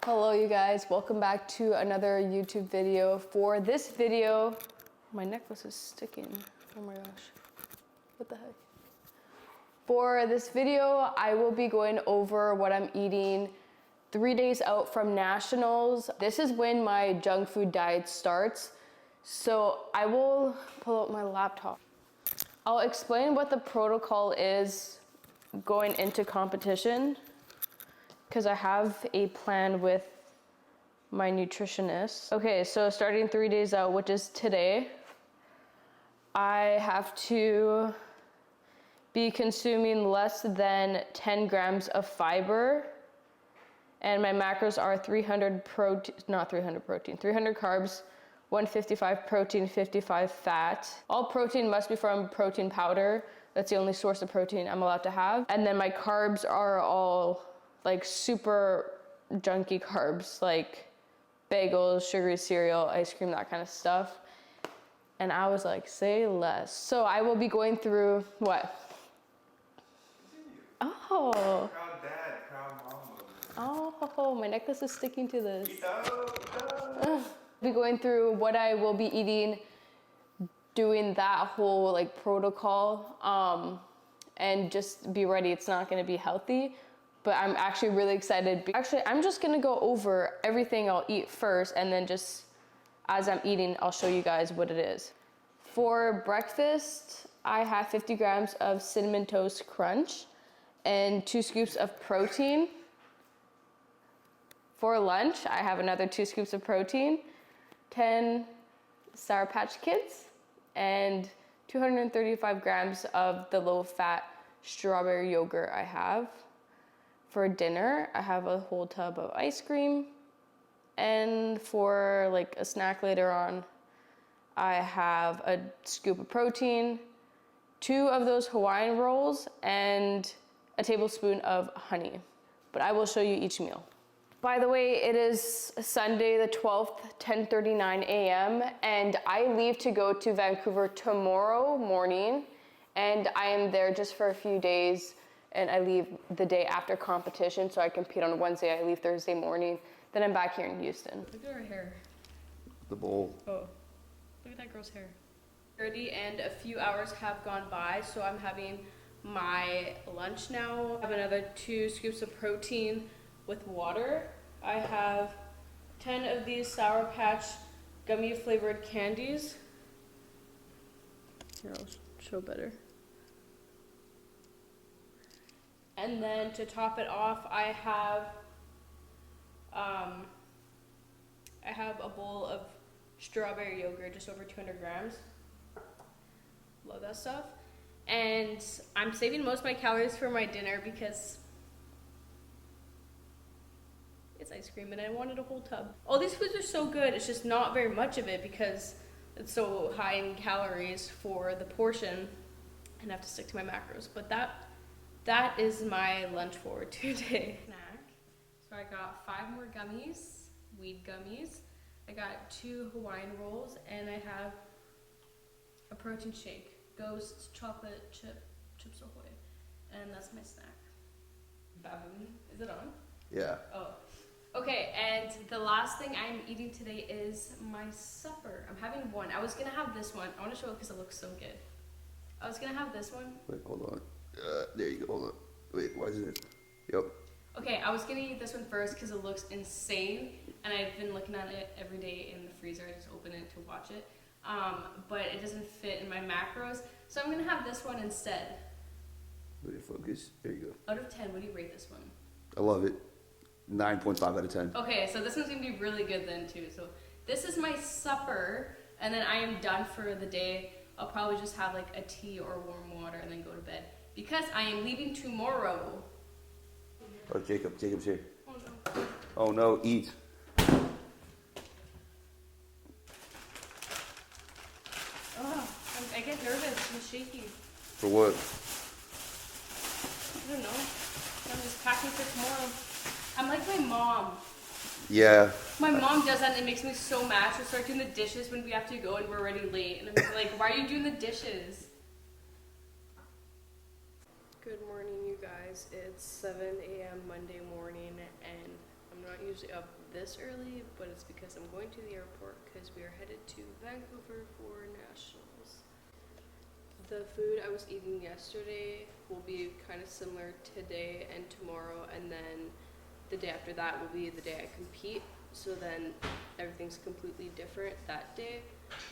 Hello you guys, welcome back to another YouTube video. For this video, my necklace is sticking. Oh my gosh, what the heck? For this video, I will be going over what I'm eating 3 days out from nationals. This is when my junk food diet starts. So I will pull out my laptop. I'll explain what the protocol is going into competition, because I have a plan with my nutritionist. Okay, so starting 3 days out, which is today, I have to be consuming less than 10 grams of fiber, and my macros are 300 carbs, 155 protein, 55 fat. All protein must be from protein powder. That's the only source of protein I'm allowed to have. And then my carbs are all like super junky carbs, like bagels, sugary cereal, ice cream, that kind of stuff. And I was like, say less. So I will be going through what? Oh. Proud dad, proud mom. Oh, my necklace is sticking to this. I'll be going through what I will be eating, doing that whole like protocol, and just be ready. It's not gonna be healthy, but I'm actually really excited. Actually, I'm just gonna go over everything I'll eat first, and then just as I'm eating, I'll show you guys what it is. For breakfast, I have 50 grams of Cinnamon Toast Crunch and 2 scoops of protein. For lunch, I have another 2 scoops of protein, 10 Sour Patch Kids, and 235 grams of the low-fat strawberry yogurt I have. For dinner, I have a whole tub of ice cream. And for like a snack later on, I have a scoop of protein, 2 of those Hawaiian rolls, and a tablespoon of honey. But I will show you each meal. By the way, it is Sunday the 12th, 10:39 a.m. and I leave to go to Vancouver tomorrow morning, and I am there just for a few days, and I leave the day after competition, so I compete on Wednesday. I leave Thursday morning, then I'm back here in Houston. Look at her hair. The bowl. Oh, look at that girl's hair. 30 and a few hours have gone by, so I'm having my lunch now. I have another 2 scoops of protein with water. I have 10 of these Sour Patch gummy flavored candies. Here, I'll show better. And then to top it off, I have a bowl of strawberry yogurt, just over 200 grams. Love that stuff. And I'm saving most of my calories for my dinner because it's ice cream and I wanted a whole tub. All these foods are so good, it's just not very much of it because it's so high in calories for the portion, and I have to stick to my macros. But that is my lunch for today. Snack. So I got 5 more gummies, weed gummies. I got 2 Hawaiian rolls, and I have a protein shake. Ghost chocolate chips ahoy. And that's my snack. Baboon, is it on? Yeah. Oh. Okay, and the last thing I'm eating today is my supper. I'm having one. I was gonna have this one. I wanna show it because it looks so good. I was gonna have this one. Wait, hold on. There you go. Hold on. Wait, why isn't it? Yep. Okay, I was gonna eat this one first because it looks insane, and I've been looking at it every day in the freezer. I just open it to watch it, but it doesn't fit in my macros, so I'm gonna have this one instead. Let me focus. There you go. Out of 10, what do you rate this one? I love it. 9.5 out of 10. Okay, so this one's gonna be really good then too. So this is my supper, and then I am done for the day. I'll probably just have like a tea or warm water and then go to bed because I am leaving tomorrow. Oh, Jacob's here. Oh no. Oh no, eat. Oh, I get nervous and shaky. For what? I don't know. I'm just packing for tomorrow. I'm like my mom. Yeah. My mom does that and it makes me so mad. She'll start doing the dishes when we have to go and we're already late. And I'm like, why are you doing the dishes? Good morning, you guys. It's 7 a.m. Monday morning and I'm not usually up this early, but it's because I'm going to the airport because we are headed to Vancouver for nationals. The food I was eating yesterday will be kind of similar today and tomorrow, and then the day after that will be the day I compete. So then everything's completely different that day.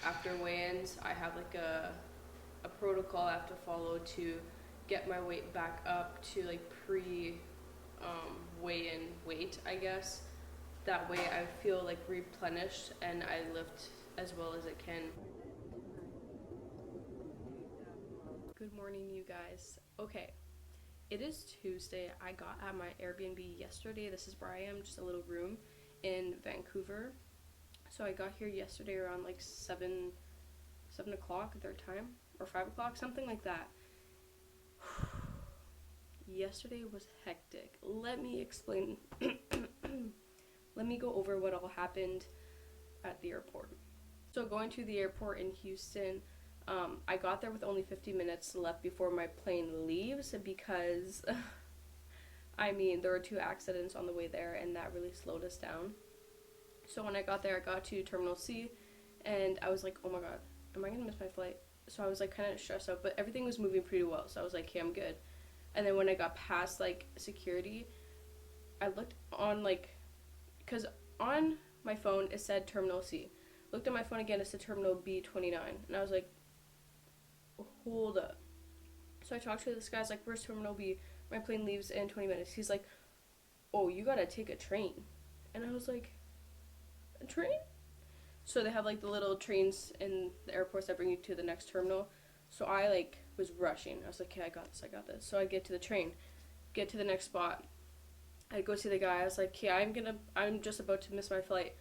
After weigh-ins, I have like a protocol I have to follow to get my weight back up to like weigh-in weight, I guess. That way I feel like replenished and I lift as well as I can. Good morning, you guys. Okay, it is Tuesday. I got at my Airbnb yesterday. This is where I am, just a little room in Vancouver. So I got here yesterday around like 7 o'clock their time, or 5 o'clock, something like that. Yesterday was hectic. Let me explain. Let me go over what all happened at the airport. So going to the airport in Houston, I got there with only 50 minutes left before my plane leaves because, I mean, there were 2 accidents on the way there and that really slowed us down. So when I got there, I got to Terminal C and I was like, oh my god, am I gonna miss my flight? So I was like kind of stressed out, but everything was moving pretty well. So I was like, okay, I'm good. And then when I got past like security, I looked on like, because on my phone it said Terminal C. Looked at my phone again, it said Terminal B29. And I was like, hold up. So I talked to this guy, I was like, where's Terminal B? My plane leaves in 20 minutes. He's like, oh, you gotta take a train. And I was like, a train? So they have like the little trains in the airports that bring you to the next terminal. So I like was rushing. I was like, okay, I got this. So I get to the train, get to the next spot. I go see the guy. I was like, okay, I'm just about to miss my flight.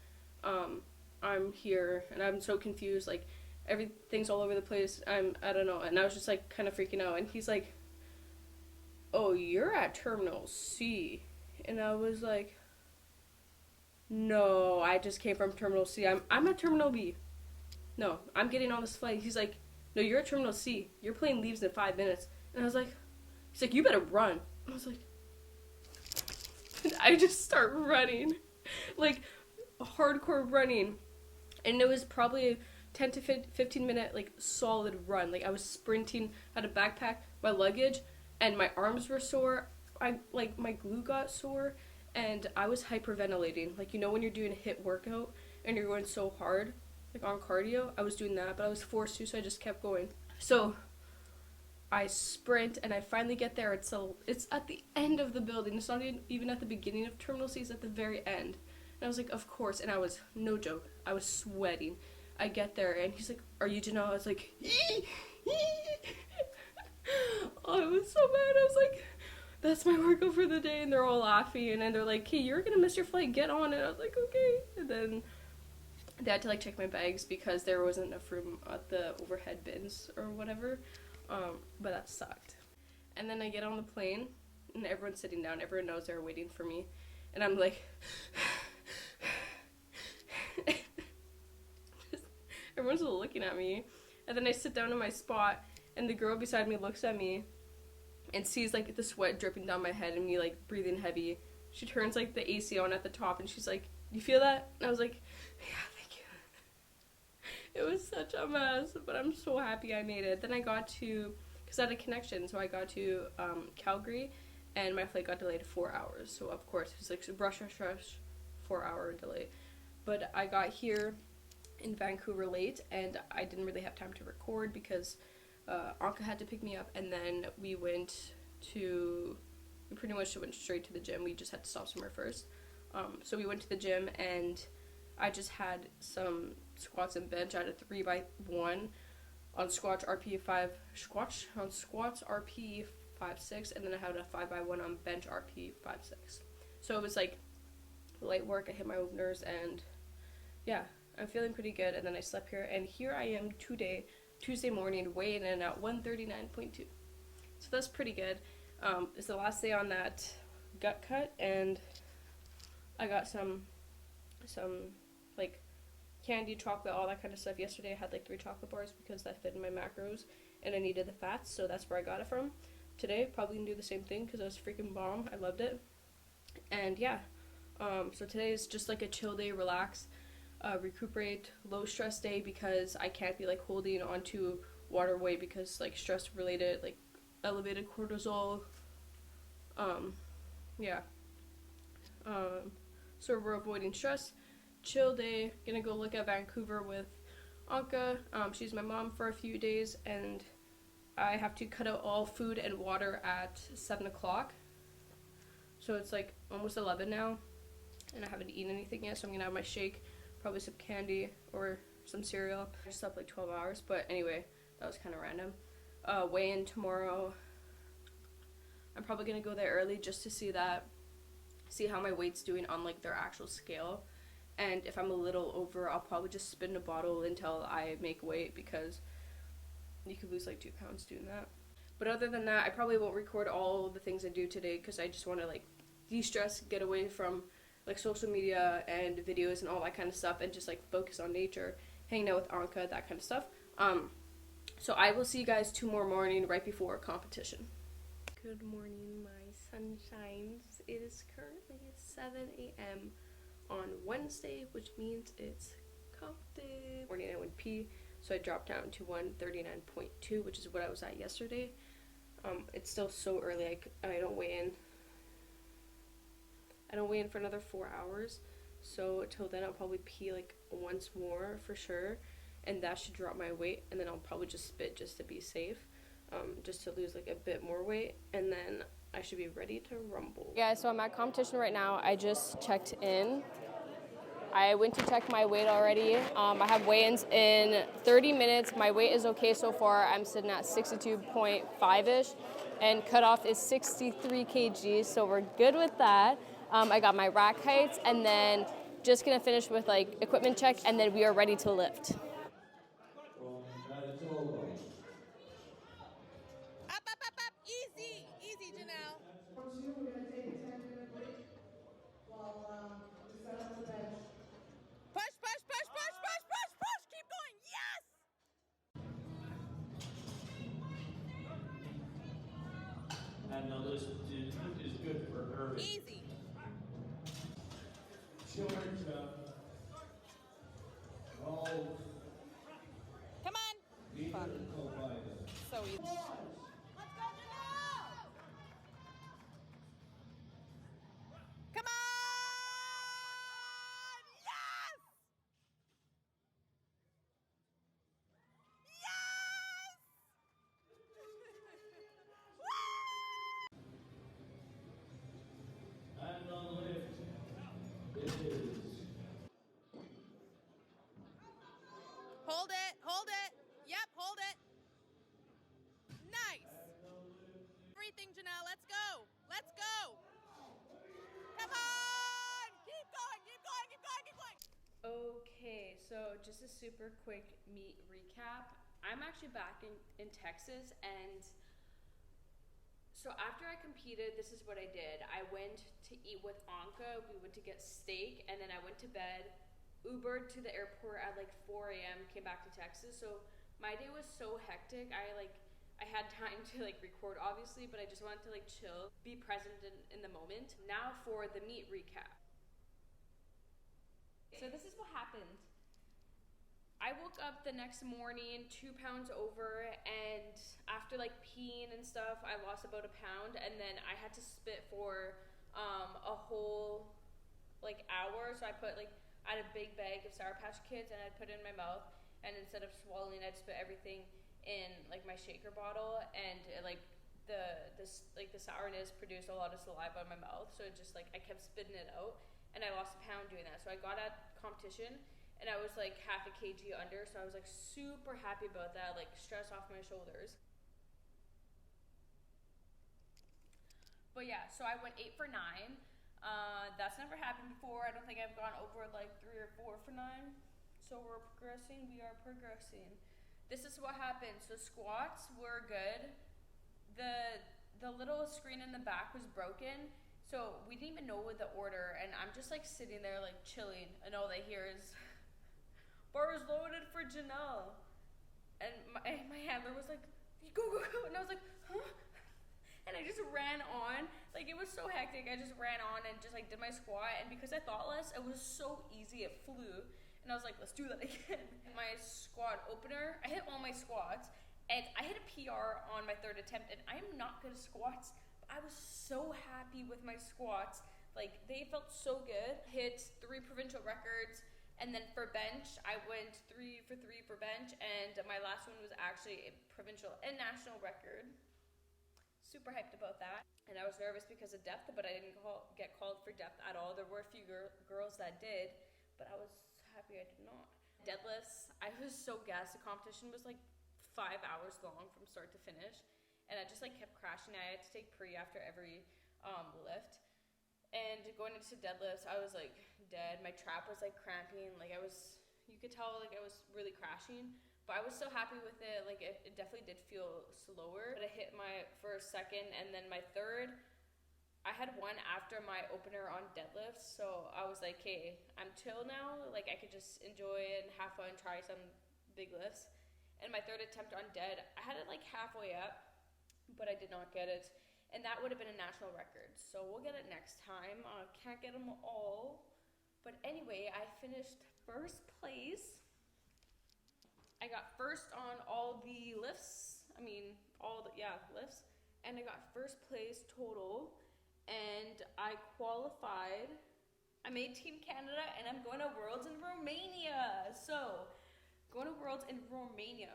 I'm here and I'm so confused. Like everything's all over the place. I don't know. And I was just like kind of freaking out. And he's like, oh, you're at Terminal C. And I was like, no, I just came from Terminal C. I'm at Terminal B. No, I'm getting on this flight. He's like, no, you're at Terminal C. Your plane leaves in 5 minutes. And I was like, he's like, you better run. And I was like, and I just start running. Like, hardcore running. And it was probably a 10 to 15 minute, like, solid run. Like, I was sprinting, had a backpack, my luggage, and my arms were sore. My glue got sore. And I was hyperventilating. Like, you know when you're doing a HIIT workout and you're going so hard, like on cardio? I was doing that, but I was forced to, so I just kept going. So I sprint and I finally get there. It's at the end of the building. It's not even at the beginning of Terminal C, it's at the very end. And I was like, of course. And I was, no joke, I was sweating. I get there and he's like, are you Janelle? I was like, oh, it was so bad. I was like, that's my workout for the day. And they're all laughing and then they're like, hey, you're gonna miss your flight, get on. And I was like, okay. And then they had to like check my bags because there wasn't enough room at the overhead bins or whatever, but that sucked. And then I get on the plane and everyone's sitting down, everyone knows they're waiting for me, and I'm like everyone's looking at me. And then I sit down in my spot and the girl beside me looks at me and sees like the sweat dripping down my head and me like breathing heavy. She turns like the AC on at the top and she's like, you feel that? And I was like, yeah, thank you. It was such a mess, but I'm so happy I made it. Then I got to, because I had a connection, so I got to Calgary and my flight got delayed 4 hours. So of course it was like rush 4-hour delay. But I got here in Vancouver late and I didn't really have time to record because Anka had to pick me up, and then we pretty much went straight to the gym. We just had to stop somewhere first. So we went to the gym and I just had some squats and bench. I had a 3x1 on squats RPE 5.6, and then I had a 5x1 on bench RPE 5.6. So it was like light work. I hit my openers and yeah, I'm feeling pretty good. And then I slept here, and here I am Tuesday morning, weighing in at 139.2. So that's pretty good. It's the last day on that gut cut, and I got some like candy, chocolate, all that kind of stuff. Yesterday I had like 3 chocolate bars because that fit in my macros and I needed the fats, so that's where I got it from. Today probably gonna do the same thing because it was freaking bomb. I loved it. And yeah, So today is just like a chill day, relax, recuperate, low stress day because I can't be like holding onto water weight because like stress related, like elevated cortisol. Yeah. So we're avoiding stress. Chill day. Gonna go look at Vancouver with Anka. She's my mom for a few days, and I have to cut out all food and water at 7 o'clock. So it's like almost 11 now, and I haven't eaten anything yet, so I'm gonna have my shake, probably some candy or some cereal. I slept like 12 hours, but anyway, that was kind of random. Weigh in tomorrow. I'm probably gonna go there early just to see how my weight's doing on like their actual scale. And if I'm a little over, I'll probably just spin a bottle until I make weight because you could lose like 2 pounds doing that. But other than that, I probably won't record all the things I do today because I just want to like de-stress, get away from like social media and videos and all that kind of stuff, and just like focus on nature, hanging out with Anka, that kind of stuff. So I will see you guys tomorrow morning right before competition. Good morning, my sunshines. It is currently 7 a.m. on Wednesday, which means it's comp day. Morning I went pee, so I dropped down to 139.2, which is what I was at yesterday. It's still so early. I don't weigh in. I don't weigh in for another 4 hours, so till then I'll probably pee like once more for sure, and that should drop my weight, and then I'll probably just spit just to be safe, just to lose like a bit more weight, and then I should be ready to rumble. Yeah, so I'm at competition right now. I just checked in. I went to check my weight already. I have weigh-ins in 30 minutes. My weight is okay so far. I'm sitting at 62.5-ish, and cutoff is 63 kg, so we're good with that. I got my rack heights, and then just gonna finish with like equipment check, and then we are ready to lift. Up, easy, easy, Janelle. We're going to take a 10-minute break while we set up the bench. Push, push, push, push, push, push, push. Keep going. Yes. And now this is good for her. Easy. Children's all Come on. Fuck. So easy. Let's go, Janelle. Come on. Yes. Yes. and on the lift. It is. Hold it, hold it. Yep, hold it. Nice. Everything, Janelle. Let's go. Let's go. Come on. Keep going, keep going, keep going, keep going. Okay, so just a super quick meet recap. I'm actually back in Texas, and so after I competed, this is what I did. I went to eat with Anka. We went to get steak, and then I went to bed, Ubered to the airport at like 4 a.m., came back to Texas. So my day was so hectic. I had time to like record obviously, but I just wanted to like chill, be present in the moment. Now for the meet recap. So this is what happened. I woke up the next morning 2 pounds over, and after like peeing and stuff, I lost about a pound, and then I had to spit for a whole like hour. So I had a big bag of Sour Patch Kids, and I'd put it in my mouth, and instead of swallowing, I'd spit everything in like my shaker bottle, and the sourness produced a lot of saliva in my mouth, so it just like I kept spitting it out, and I lost a pound doing that. So I got at competition, and I was like half a kg under, so I was like super happy about that, like stress off my shoulders. But yeah, so I went 8 for 9. That's never happened before. I don't think I've gone over like 3 or 4 for 9. So we're progressing. We are progressing. This is what happened. So squats were good. The little screen in the back was broken, so we didn't even know what the order. And I'm just like sitting there like chilling, and all I hear is bars loaded for Janelle. And my handler was like, go, go, go. And I was like, huh? and I just ran on. Like, it was so hectic. I just ran on and just like did my squat, and because I thought less, it was so easy, it flew. And I was like, let's do that again. My squat opener, I hit all my squats, and I hit a PR on my third attempt, and I am not good at squats. But I was so happy with my squats. Like, they felt so good. Hit 3 provincial records, and then for bench, I went 3 for 3 for bench, and my last one was actually a provincial and national record. Super hyped about that. And I was nervous because of depth, but I didn't get called for depth at all. There were a few girls that did, but I was happy I did not. Deadlifts, I was so gassed. The competition was like 5 hours long from start to finish, and I just like kept crashing. I had to take pre after every lift. And going into deadlifts, I was like dead. My trap was like cramping. Like, you could tell like I was really crashing, but I was so happy with it. Like, it definitely did feel slower. But I hit my first, second, and then my third. I had one after my opener on deadlifts, so I was like, hey, I'm chill now. Like, I could just enjoy it and have fun, try some big lifts. And my third attempt on dead, I had it like halfway up, but I did not get it. And that would have been a national record, so we'll get it next time. Can't get them all. But anyway, I finished first place. I got first on all the lifts. Lifts. And I got first place total. And I qualified. I made Team Canada, and I'm going to Worlds in Romania. So, going to Worlds in Romania.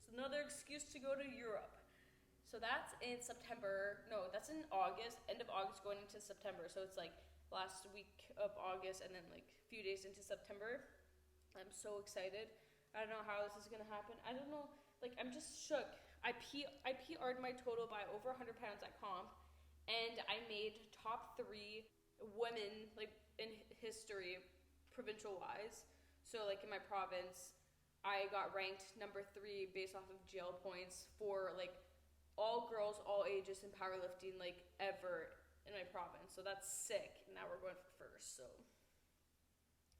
It's another excuse to go to Europe. So that's in September. No, that's in August, end of August going into September. So it's like last week of August and then like a few days into September. I'm so excited. I don't know how this is gonna happen. I don't know, like, I'm just shook. I PR'd my total by over 100 pounds at comp, and I made top 3 women like in history, provincial wise. So like in my province, I got ranked number 3 based off of jail points for like all girls, all ages in powerlifting, like, ever in my province. So that's sick. Now we're going for first, so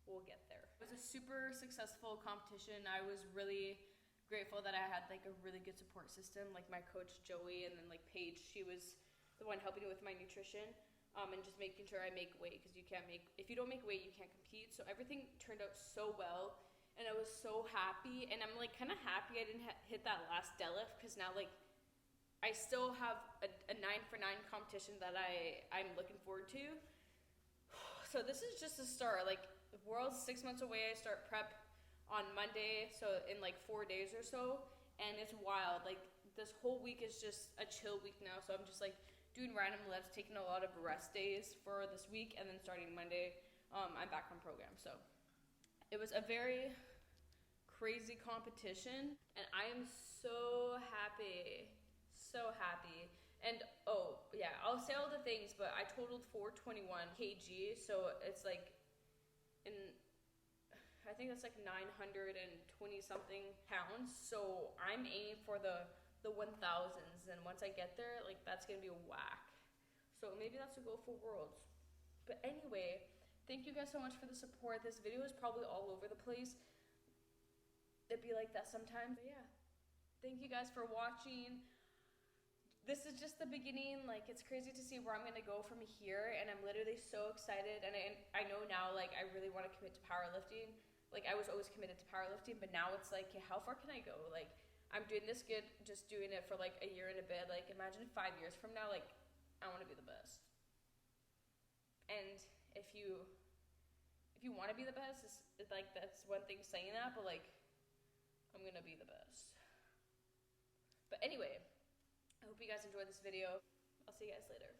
we'll get there. It was a super successful competition. I was really grateful that I had like a really good support system, like my coach Joey, and then like Paige. She was the one helping me with my nutrition, and just making sure I make weight, because if you don't make weight, you can't compete. So everything turned out so well, and I was so happy. And I'm like kind of happy I didn't hit that last deadlift, because now like I still have a 9 for 9 competition that I'm looking forward to. So this is just a start. Like, the World's 6 months away. I start prep on Monday, so in like 4 days or so, and it's wild. Like, this whole week is just a chill week now, so I'm just like doing random lifts, taking a lot of rest days for this week, and then starting Monday, I'm back on program. So it was a very crazy competition, and I am so happy. So happy. And oh yeah, I'll say all the things, but I totaled 421 kg, so it's like I think that's like 920 something pounds. So I'm aiming for the 1000s, and once I get there, like, that's gonna be a whack. So maybe that's a goal for Worlds. But anyway, thank you guys so much for the support. This video is probably all over the place. It'd be like that sometimes. But yeah, thank you guys for watching. This is just the beginning. Like, it's crazy to see where I'm gonna go from here, and I'm literally so excited. And I know now, like, I really want to commit to powerlifting. Like, I was always committed to powerlifting, but now it's like, okay, how far can I go? Like, I'm doing this good, just doing it for like a year and a bit. Like, imagine 5 years from now, like, I want to be the best. And if you want to be the best, it's like, that's one thing saying that, but like, I'm gonna be the best. But anyway, I hope you guys enjoyed this video. I'll see you guys later.